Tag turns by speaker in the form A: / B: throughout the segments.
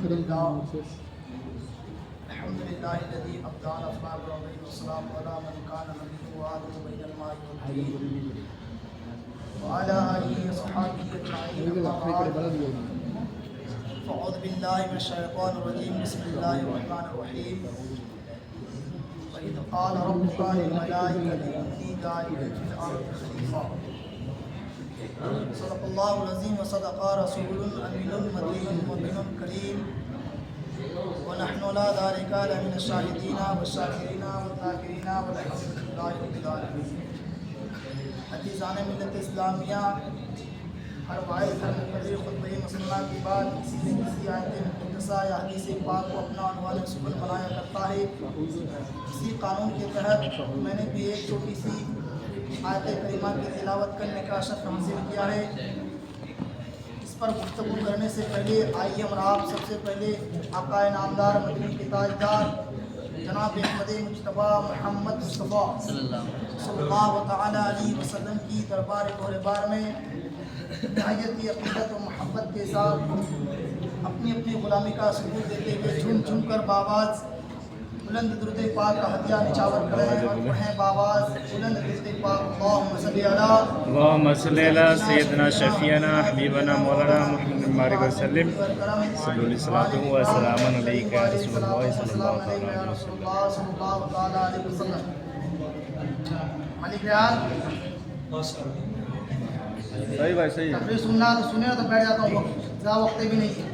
A: الحمد لله الذي أبدعنا أخلاق الرضي والسلام على من كان نبيه وآله بين الماء والطين وعلى آله وصحبه أجمعين أما بعد فأعوذ بالله من الشيطان الرجيم بسم الله الرحمن الرحيم وإذ قال ربك للملائكة إني جاعل في الأرض خليفة صدق الله العظيم وصدق رسول أمين متين مؤمن كريم ونحن لا ذلك لمن الشاهدين والشاكرين والذاكرين والحمد لله رب العالمين. عزیزان ملت اسلامیہ، ہر واحد ہر مقرر خطبہ مسلمہ کے بعد کسی نہ کسی آیت مقدسہ یا حدیث پاک کو اپنا عنوان سبل بنایا کرتا ہے. اسی قانون کے تحت میں نے بھی ایک چھوٹی سی آیت کریمہ کی تلاوت کرنے کا شرف حاصل کیا ہے. اس پر گفتگو کرنے سے پہلے آئیے ہم آپ سب سے پہلے آقا نامدار مدنی کے تاجدار جناب احمد مجتبی محمد مصطفیٰ صلی اللہ تعالی علیہ وسلم کی دربار بار میں نہایت عقیدت و محبت کے ساتھ اپنی اپنی غلامی کا ثبوت دیتے ہوئے جھوم جھوم کر باواز بلند درود پاک کا ہدیہ نچاور کریں اور پڑھیں باواز بلند درود پاک اللہم صلی علی سیدنا شفیعنا حبیبنا مولانا محمد مبارک وسلم صلی اللہ علیہ وسلم علیکہ رسول اللہ صلی اللہ علیہ وسلم. ملک ریاض
B: صحیح بھائی صحیح
A: تقریر سننا تو سنے تو بیٹھ جاتا ہوں، زیادہ وقت بھی نہیں ہے.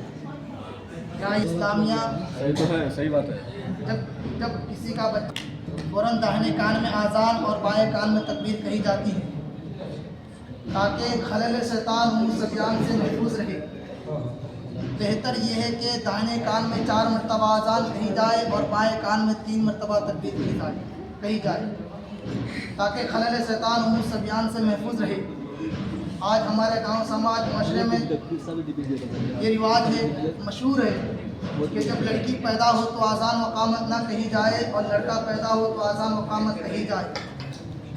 A: یہاں اسلامیہ
B: صحیح تو ہے، صحیح بات ہے.
A: جب کسی کا بچہ فوراً داہنے کان میں آذان اور بائیں کان میں تکبیر کہی جاتی ہے تاکہ خلل شیطان منہ زبان سے محفوظ رہے. بہتر یہ ہے کہ داہنے کان میں 4 مرتبہ آذان کہی جائے اور بائیں کان میں 3 مرتبہ تکبیر کہی جائے تاکہ خلل شیطان منہ زبان سے محفوظ رہے. آج ہمارے گاؤں سماج معاشرے میں یہ رواج ہے، مشہور ہے کہ جب لڑکی پیدا ہو تو آذان و اقامت نہ کہی جائے اور لڑکا پیدا ہو تو آذان و اقامت کہی جائے.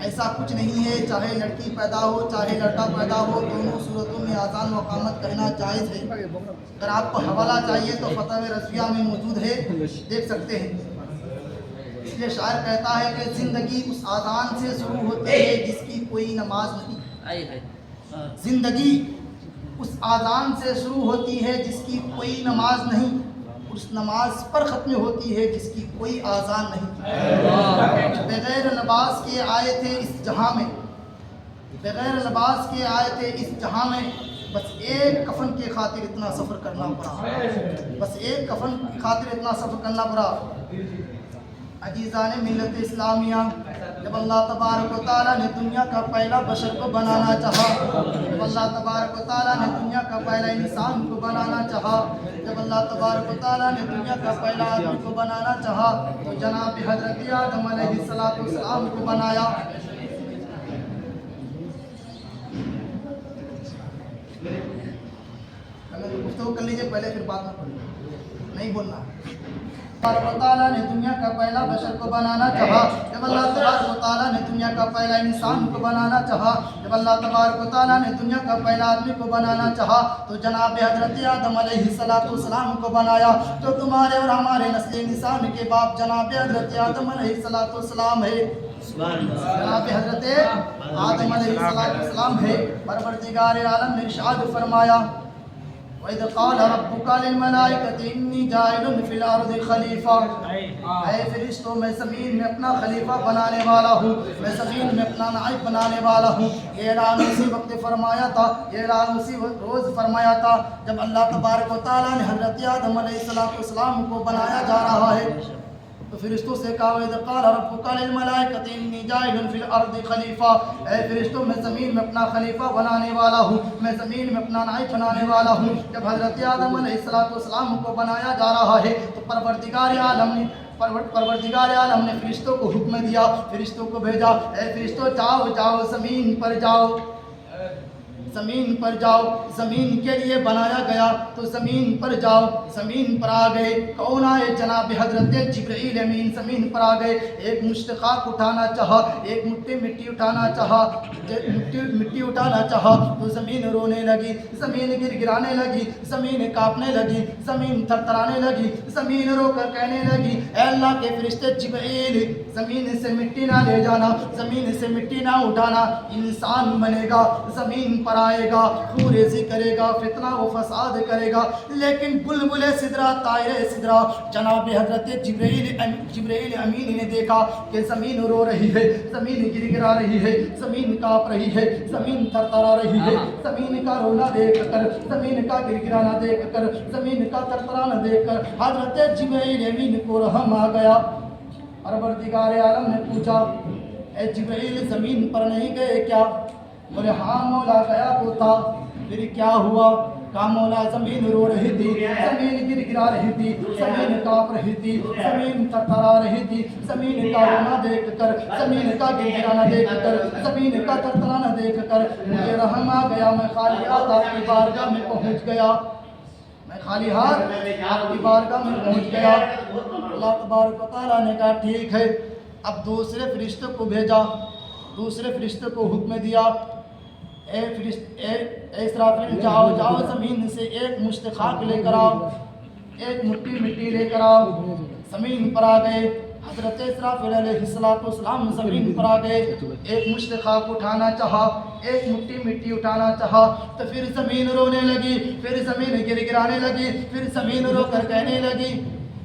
A: ایسا کچھ نہیں ہے، چاہے لڑکی پیدا ہو چاہے لڑکا پیدا ہو، دونوں صورتوں میں آذان و اقامت کہنا جائز ہے. اگر آپ کو حوالہ چاہیے تو فتاوی رضویہ میں موجود ہے، دیکھ سکتے ہیں. اس لیے شاعر کہتا ہے کہ زندگی اس آذان سے شروع ہوتی ہے جس کی کوئی نماز نہیں. زندگی اس آذان سے شروع ہوتی ہے جس کی کوئی نماز نہیں، اس نماز پر ختم ہوتی ہے جس کی کوئی آذان نہیں. بغیر لباس کے آئے تھے اس جہاں میں، بغیر لباس کے آئے تھے اس جہاں میں، بس ایک کفن کے خاطر اتنا سفر کرنا پڑا، بس ایک کفن کی خاطر اتنا سفر کرنا پڑا. عزیزان ملت اسلامیہ، جب اللہ تبارک و تعالیٰ نے دنیا کا پہلا بشر کو بنانا چاہا، جب اللہ تبارک و تعالیٰ نے دنیا کا پہلا انسان کو بنانا چاہا، جب اللہ تبارک و تعالیٰ نے دنیا کا پہلا آدمی کو بنانا چاہا تو جناب حضرت آدم علیہ السلام کو بنایا. گفتگو کر لیجیے پہلے، پھر بعد میں نہیں بولنا. تبارک و تعالیٰ نے دنیا کا پہلا بشر کو بنانا چاہا، جب اللہ تبارک و تعالیٰ نے دنیا کا پہلا انسان کو بنانا چاہا، جب اللہ تبارک و تعالیٰ نے دنیا کا پہلا آدمی کو بنانا چاہا تو جناب حضرت آدم علیہ السلام کو بنایا، جو تمہارے اور ہمارے نسل انسان کے باپ جناب حضرت آدم علیہ السلام ہے. جناب حضرت آدم علیہ السلام ہے. پروردگار عالم نے ارشاد فرمایا وَإِذْ قَالَ رَبُّكَ لِلْمَلَائِكَةِ إِنِّي جَاعِلٌ فِي الْأَرْضِ خَلِيفَةً. اے فرشتوں، میں زمین میں اپنا خلیفہ بنانے والا ہوں، میں زمین میں اپنا نائب بنانے والا ہوں. یہ اعلان اسی وقت فرمایا تھا، یہ اعلان اسی روز فرمایا تھا جب اللہ تبارک و تعالیٰ نے حضرت آدم علیہ السلام کو بنایا جا رہا ہے. تو فرشتوں سے کہا وَإِذْ قَالَ رَبُّكَ لِلْمَلَائِكَةِ إِنِّي جَاعِلٌ فِي الْأَرْضِ خَلِيفَةً. اے فرشتوں، میں زمین میں اپنا خلیفہ بنانے والا ہوں، میں زمین میں اپنا نائب بنانے والا ہوں. جب حضرت آدم علیہ السلام کو بنایا جا رہا ہے تو پروردگار عالم نے فرشتوں کو حکم دیا، فرشتوں کو بھیجا، اے فرشتوں جاؤ زمین پر جاؤ. زمین پر جاؤ، زمین کے لیے بنایا گیا تو زمین پر جاؤ، زمین پر آ گئے، کون آئے؟ جناب حضرت جبرائیل امین زمین پر آ گئے، ایک مشت خاک اٹھانا چاہا، ایک مٹی اٹھانا چاہا، مٹی اٹھانا چاہا تو زمین رونے لگی، زمین گر گرانے لگی، زمین کانپنے لگی، زمین تھر تھرانے لگی، زمین رو کر کہنے لگی اے اللہ کے فرشتے جبرائیل زمین سے مٹی نہ لے جانا، زمین سے مٹی نہ اٹھانا، انسان بنے گا، زمین پر آئے گا، خوریزی کرے گا، فتنہ و فساد کرے گا۔ لیکن بلبل سدرہ، طائر سدرہ جناب حضرت جبرائیل امین نے دیکھا کہ زمین رو رہی ہے، زمین گر گرا رہی ہے، زمین کانپ رہی ہے، زمین تھر تھرا رہی ہے، زمین کا رونا دیکھ کر، زمین کا گر گرانا دیکھ کر، زمین کا تھر تھرانا دیکھ کر حضرت جبرائیل امین کو رحم آ گیا۔ پروردگار عالم نے پوچھا اے جبرائیل زمین پر نہیں گئے کیا؟ بولے ہاں مولا گیا تو تھا۔ پھر کیا ہوا؟ کہا مولا زمین رو رہی تھی، زمین گر گرا رہی تھی، زمین کانپ رہی تھی، زمین تھر تھرا رہی تھی، زمین کا رونا دیکھ کر، زمین کا گر گرانا دیکھ کر، زمین کا تھر تھرانا دیکھ کر مجھے رحم آ گیا، میں خالی ہاتھ آپ کی بارگاہ میں پہنچ گیا، میں خالی ہاتھ آپ کی بارگاہ میں پہنچ گیا۔ اللہ تبارک و تعالیٰ نے کہا ٹھیک ہے، اب دوسرے فرشتے کو بھیجا، دوسرے فرشتے کو حکم دیا اے اسرافیل جاؤ زمین سے ایک مشت خاک لے کر آؤ، ایک مٹی لے کر آؤ۔ زمین پر آ گئے، حضرت اسرافیل علیہ السلام زمین پر آ گئے، ایک مشت خاک اٹھانا چاہا، ایک مٹی اٹھانا چاہا تو پھر زمین رونے لگی، پھر زمین گر گرانے لگی، پھر زمین رو کر کہنے لگی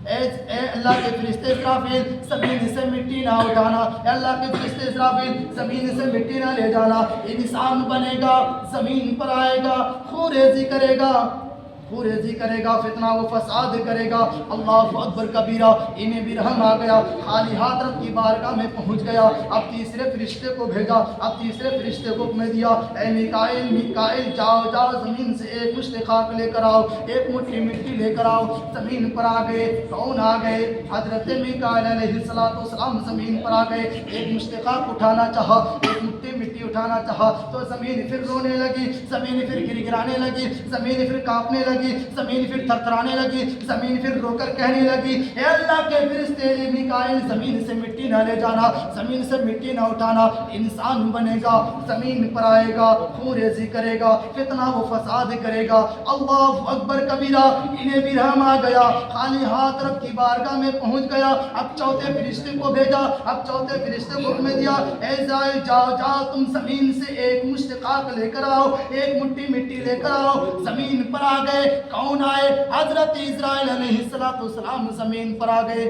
A: اے اللہ کے فرشتے اسرافیل زمین سے مٹی نہ اٹھانا، اے اللہ کے فرشتے اسرافیل زمین سے مٹی نہ لے جانا، انسان بنے گا، زمین پر آئے گا، خوریزی کرے گا، فتنہ و فساد کرے گا۔ اللہ اکبر کبیرہ، انہیں بھی رحم آ گیا، خالی ہاتھ رب کی بارگاہ میں پہنچ گیا۔ اب تیسرے فرشتے کو بھیجا، اب تیسرے فرشتے کو حکم دیا اے میکائیل جاؤ زمین سے ایک مشت خاک لے کر آؤ، ایک مٹی لے کر آؤ۔ زمین پر آ گئے، کون آ گئے؟ حضرت میکائیل علیہ السلام زمین پر آ گئے، ایک مشت خاک اٹھانا چاہا، ایک مٹی اٹھانا چاہا تو زمین پھر رونے لگی، زمین پھر گر گرانے لگی، زمین پھر کانپنے لگی، زمین پھر تھر تھرانے لگی، زمین پھر رو کر کہنے لگی اے اللہ کے فرشتے میکائیل زمین سے مٹی نہ لے جانا، زمین سے مٹی نہ اٹھانا، انسان بنے گا، زمین پر آئے گا، خوریزی کرے گا، فتنہ و فساد کرے گا۔ اللہ اکبر کبیرہ، انہیں بھی رحم آ گیا، خالی ہاتھ رب کی بارگاہ میں پہنچ گیا۔ اب چوتھے فرشتے کو بھیجا، اب چوتھے فرشتے کو حکم دیا اے اسرائیل جاؤ تم زمین سے ایک مشت خاک لے کر آؤ، ایک مٹی لے کر آؤ۔ زمین پر آ گئے، کون آئے؟ حضرت اسرائیل علیہ السلام زمین پر آ گئے،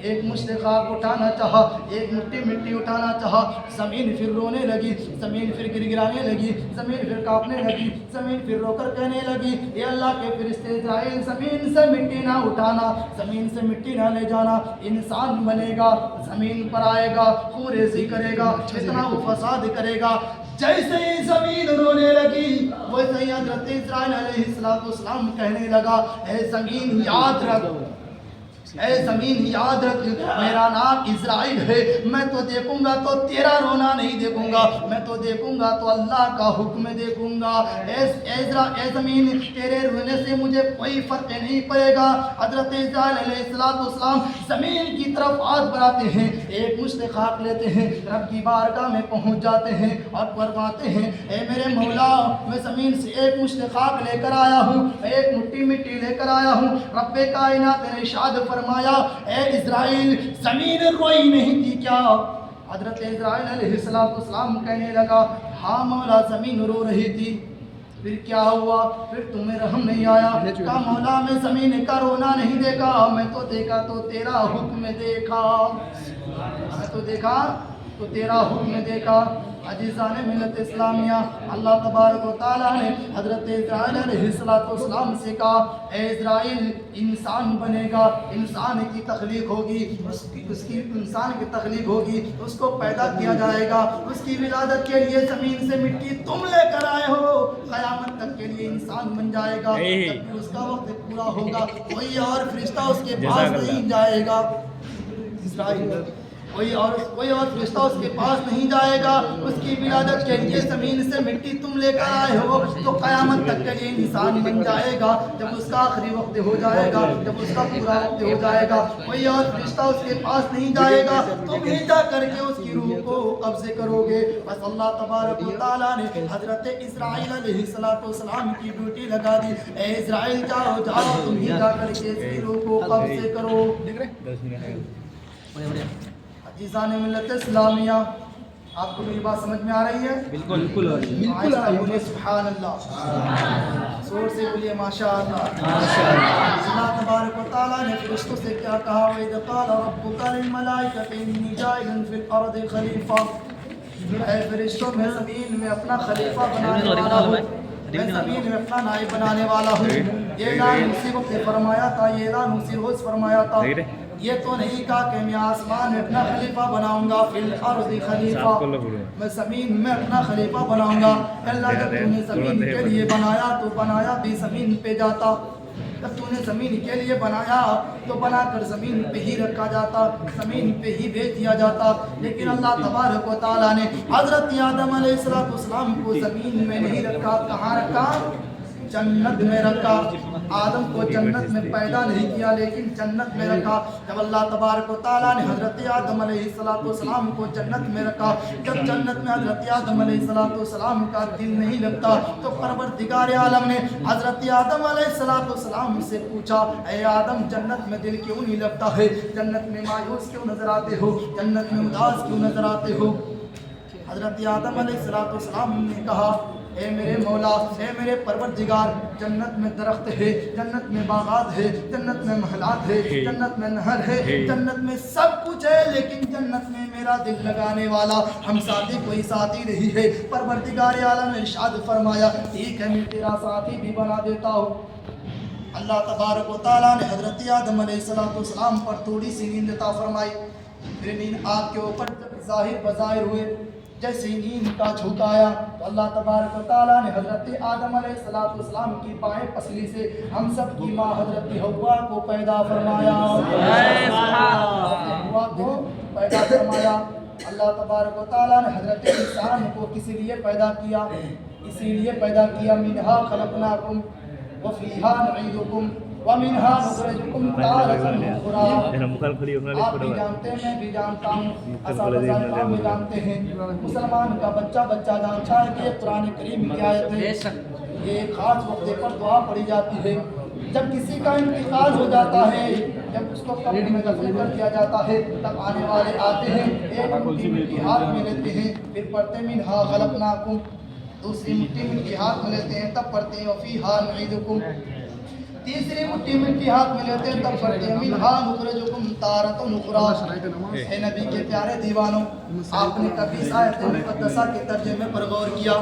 A: ایک مشت خاک اٹھانا چاہا، ایک مٹی اٹھانا چاہا، زمین پھر رونے لگی، زمین پھر گر گرانے لگی، زمین پھر کانپنے لگی، زمین پھر رو کر کہنے لگی اے اللہ کے فرشتے اسرائیل زمین سے مٹی نہ اٹھانا، زمین سے مٹی نہ لے جانا، انسان بنے گا، زمین پر آئے گا، خوریزی کرے گا، فتنہ و فساد کرے گا۔ جیسے ہی زمین رونے لگی ویسے ہی حضرت اسرائیل علیہ السلام کہنے لگا اے زمین یاد رکھ، اے زمین یاد رکھ میرا نام اسرائیل ہے، میں تو دیکھوں گا تو تیرا رونا نہیں دیکھوں گا، میں تو دیکھوں گا تو اللہ کا حکم دیکھوں گا۔ اے زمین تیرے رونے سے مجھے کوئی فرق نہیں پڑے گا۔ حضرت اسرائیل علیہ السلام زمین کی طرف ہاتھ بڑھاتے ہیں، ایک مشت خاک لیتے ہیں، رب کی بارگاہ میں پہنچ جاتے ہیں اور فرماتے ہیں اے میرے مولا میں زمین سے ایک مشت خاک لے کر آیا ہوں، ایک مٹی لے کر آیا ہوں۔ رب کائنات نے ارشاد فرمایا اے اسرائیل زمین روئی نہیں تھی کیا؟ حضرت اسرائیل علیہ السلام کہنے لگا ہاں مولا زمین رو رہی تھی۔ پھر کیا ہوا؟ پھر تمہیں رحم نہیں آیا؟ کہا مولا میں زمین کا رونا نہیں دیکھا، میں تو دیکھا تو تیرا حکم دیکھا، میں تو دیکھا تو تیرا حکم دیکھا۔ عزیزان ملت اسلامیہ، اللہ تبارک و تعالیٰ نے حضرت اسرائیل علیہ السلام سے کہا اے اسرائیل انسان بنے گا، انسان کی تخلیق ہوگی، اس کی انسان کی تخلیق ہوگی، اس کو پیدا کیا جائے گا، اس کی ولادت کے لیے زمین سے مٹی تم لے کر آئے ہو، قیامت تک کے لیے انسان بن جائے گا، جب اس کا وقت پورا ہوگا کوئی اور فرشتہ اس کے پاس نہیں جائے گا۔ اسرائیل کوئی اور فرشتہ اس کے پاس نہیں جائے گا. اس کی ولادت کے لیے زمین سے مٹی تم لے کر آئے ہو تو قیامت تک کے لیے انسان بن جائے گا. جب اس کا آخری وقت ہو جائے گا, جب اس کا پورا وقت ہو جائے گا, کوئی اور فرشتہ اس کے پاس نہیں جائے گا, تم ہی جا کر کے اس کی روح کو قبضے کرو گے. بس اللہ تبارک و تعالیٰ نے حضرت اسرائیل علیہ السلام کی ڈیوٹی لگا دی. اے اسرائیل جاؤ جاؤ, تم ہی جا کر کے اس کی روح کو قبضے کرو. عزیزان ملت اسلامیہ, آپ کو میری بات سمجھ میں آ رہی ہے؟
B: بالکل بالکل.
A: بولیے سبحان اللہ, زور سے بولیے ماشاء اللہ. اللہ تبارک و تعالیٰ نے فرشتوں سے کیا کہا؟ وَإِذْ قَالَ رَبُّكَ لِلْمَلَائِكَةِ إِنِّي جَاعِلٌ فِي الْأَرْضِ خَلِيفَةً. اے فرشتوں, میں زمین میں اپنا خلیفہ بنانے والا ہوں, میں زمین میں اپنا نائب بنانے والا ہوں. یہ اعلان اسی وقت فرمایا تھا, یہ اعلان اسی روز فرمایا تھا. یہ تو نہیں کہا کہ میں آسمان میں اپنا خلیفہ بناؤں گا, فی الارض خلیفہ, میں زمین میں اپنا خلیفہ بناؤں گا. اللہ جب تو نے زمین کے لیے بنایا تو بنایا بھی زمین پہ جاتا. جب تو نے زمین کے لیے بنایا تو بنا کر زمین پہ ہی رکھا جاتا, زمین پہ ہی بھیج دیا جاتا. لیکن اللہ تبارک و تعالیٰ نے حضرت آدم علیہ السلام کو زمین میں نہیں رکھا. کہاں رکھا؟ جنت میں رکھا. آدم کو جنت میں پیدا نہیں کیا لیکن جنت میں رکھا. جب اللہ تبارک و تعالیٰ نے حضرت آدم علیہ السلام کو جنت میں رکھا, جب جنت میں حضرت آدم علیہ السلام کا دل نہیں لگتا تو پروردگار عالم نے حضرت آدم علیہ السلام سے پوچھا, اے آدم جنت میں دل کیوں نہیں لگتا ہے؟ جنت میں مایوس کیوں نظر آتے ہو؟ جنت میں اداس کیوں نظر آتے ہو؟ حضرت آدم علیہ السلام نے کہا, اے میرے مولا, اے میرے پروردگار, جنت میں درخت ہے, جنت میں باغات ہے, جنت میں محلات ہے, جنت میں نہر ہے, جنت میں سب کچھ ہے, لیکن جنت میں میرا دل لگانے والا ہم ساتھی کوئی ساتھی نہیں ہے. پروردگار عالم نے ارشاد فرمایا, ٹھیک ہے میں تیرا ساتھی بھی بنا دیتا ہوں. اللہ تبارک و تعالیٰ نے حضرت آدم علیہ السلام پر تھوڑی سی نیند عطا فرمائی. پھر نیند آپ کے اوپر ظاہر بظاہر ہوئے. جیسے نیند کا جھونکا آیا تو اللہ تبارک و تعالیٰ نے حضرت آدم علیہ السلام کی بائیں پسلی سے ہم سب کی ماں حضرت حوا کو پیدا فرمایا. حوا کو پیدا فرمایا. اللہ تبارک و تعالیٰ نے حضرت انسان کو کس لیے پیدا کیا؟ اسی لیے پیدا کیا, منہا خلقناکم وفیہا نعیدکم ومنہا نخرجکم تارۃ اخری. آپ بھی جانتے ہیں, میں بھی جانتا ہوں, اساتذہ بھی جانتے ہیں, مسلمان کا بچہ جانتا ہے کہ قرآن کریم کی آیت ہے. یہ ایک خاص وقت پر دعا پڑھی جاتی ہے. جب کسی کا انتقال ہو جاتا ہے, جب اس کو قبر میں دفن کر دیا جاتا ہے, تب آنے والے آتے ہیں, ایک مٹھی مٹی ہاتھ میں لیتے ہیں, پھر پڑھتے منہا خلقناکم. دوسری مٹھی مٹی ہاتھ میں لیتے ہیں, تب پڑھتے ہیں وفیہا نعیدکم. تیسری مٹھی مٹی ہاتھ میں لیتے ہیں, تب پڑھتے ہیں منہا نخرجکم تارۃ اخری. اے نبی کے پیارے دیوانوں, آپ نے کبھی اس آیت مقدسہ کے ترجمے پر غور کیا؟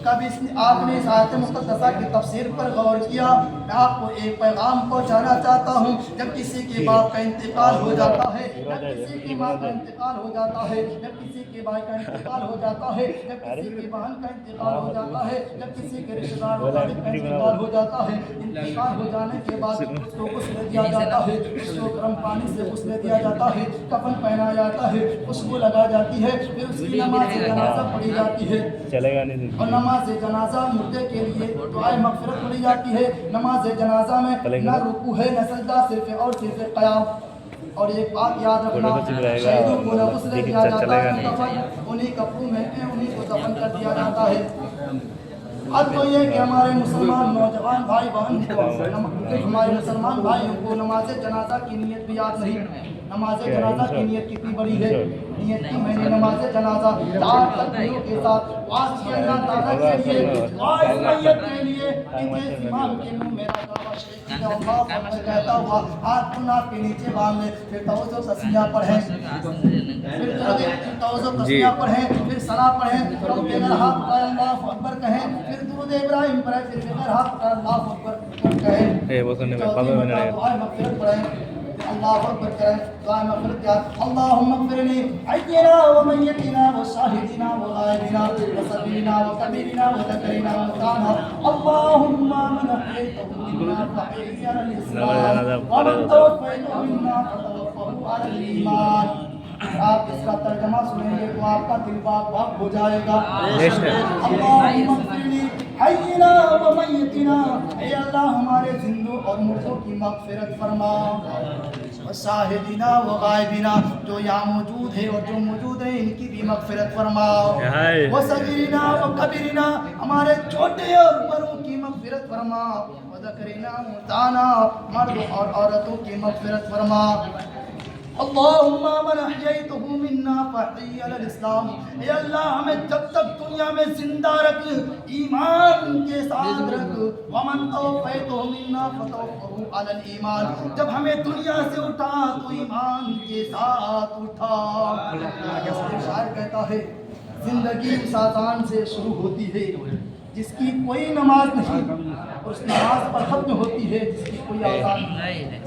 A: کبھی آپ نے اس آیت مقدسہ کی تفسیر پر غور کیا؟ میں آپ کو ایک پیغام پہنچانا چاہتا ہوں. جب کسی کے باپ کا انتقال ہو جاتا ہے, جب کسی کی ماں کا انتقال ہو جاتا ہے, جب کسی کے بھائی کا انتقال ہو جاتا ہے, جب کسی کی بہن کا انتقال ہو جاتا ہے, جب کسی کے رشتہ دار کا انتقال ہو جاتا ہے, انتقال ہو جانے کے بعد اس کو غسل دیا جاتا ہے, اس کو گرم پانی سے غسل دیا جاتا ہے, کفن پہنایا جاتا ہے, خوشبو لگا جاتی ہے, پھر اس کی نماز جنازہ پڑھی جاتی ہے. اور نماز جنازہ مردے کے لیے دعائے مغفرت پڑھی جاتی ہے. نماز جنازہ میں نہ رکوع ہے نہ سجدہ, صرف اور صرف قیام. اور ایک بات یاد رکھنا, شہیدوں کو نہ غسل دیا جاتا ہے, کفن انہی کپڑوں میں انہی کو دفن کر دیا جاتا ہے. اب تو یہ کہ ہمارے مسلمان نوجوان بھائی بہن کو, ہمارے مسلمان بھائیوں کو نماز جنازہ کی نیت بھی یاد نہیں. نماز جنازہ کی نیت کتنی بڑی ہے. نیت کی میں نے نماز جنازہ 4 تکبیروں کے ساتھ واسطے اللہ تعالیٰ کے لیے, آج میت کے لیے کہ امام کے منہ میرا کعبہ شریف ہے, اللہ اکبر کہتا ہوا ہاتھ ناک کے نیچے باندھ لے, پھر توجہ تسمیہ پڑھیں, پھر توجہ تسمیہ پڑھیں, پھر صلاۃ پڑھیں, پھر بغیر ہاتھ اٹھائے اللہ اکبر کہیں, پھر درود ابراہیم پڑھیں, پھر بغیر ہاتھ اٹھائے اللہ اکبر کہیں, دعائے مغفرت پڑھیں, اللہ اکبر کریں, دعائے مغفرت کیا. اللہم اغفر لی حینا و میتنا و شاہدنا و غائبنا و صغیرنا و کبیرنا و ذکرنا و انثانا. اللہم من احییتہ منا فاحیہ علی الاسلام ومن توفیتہ منا فتوفہ علی الایمان. آپ اس کا ترجمہ سنیں گے تو آپ کا دل باغ ہو جائے گا. اللہم اغفر لی حینا و میتنا، اے اللہ ہمارے زندوں اور مردوں کی مغفرت فرما، شاہدینا و غائبینا، جو یہاں موجود ہے اور جو موجود ہیں ان کی بھی مغفرت فرما، و صغیرنا و کبیرنا، ہمارے چھوٹے اور بڑوں کی مغفرت فرما، و ذکرنا و انثانا، مرد اور عورتوں کی مغفرت فرما. اللہم من احییتہ منا فاحیی علی الاسلام، اے اللہ ہمیں جب تک دنیا میں زندہ رکھ، ایمان کے ساتھ رکھ. ومن توفیتہ منا فتوفہ علی الایمان، جب ہمیں دنیا سے اٹھا تو ایمان کے ساتھ اٹھا. شاعر کہتا ہے زندگی اس آذان سے شروع ہوتی ہے جس کی کوئی نماز نہیں، اور اس نماز پر ختم ہوتی ہے جس کی کوئی آذان نہیں.